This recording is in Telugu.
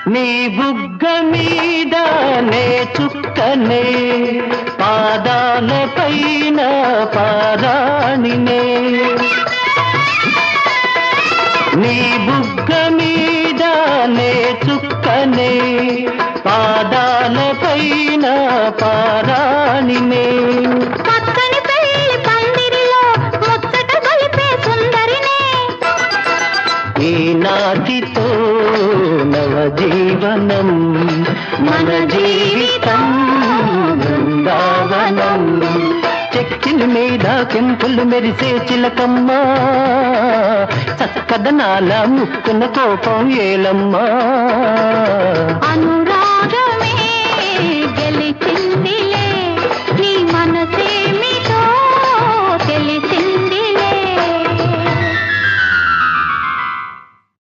నీ బుగ్గ మీద నే చుక్కనే పాదాల పైన పారాణినే నీ బుగ్గ మీద నే చుక్కనే పాదాల పైన పారాణినే పక్కని పెళ్లి పందిరిలో ముచ్చట గొలిపే సుందరినే ఈనాటితో నవజీవనం మన జీవితం బృందావనం చెక్కిల మీద కెంపులు మెరిసే చిలకమ్మ చక్కదనాల ముక్కున కోపం ఏలమ్మా అనురాగ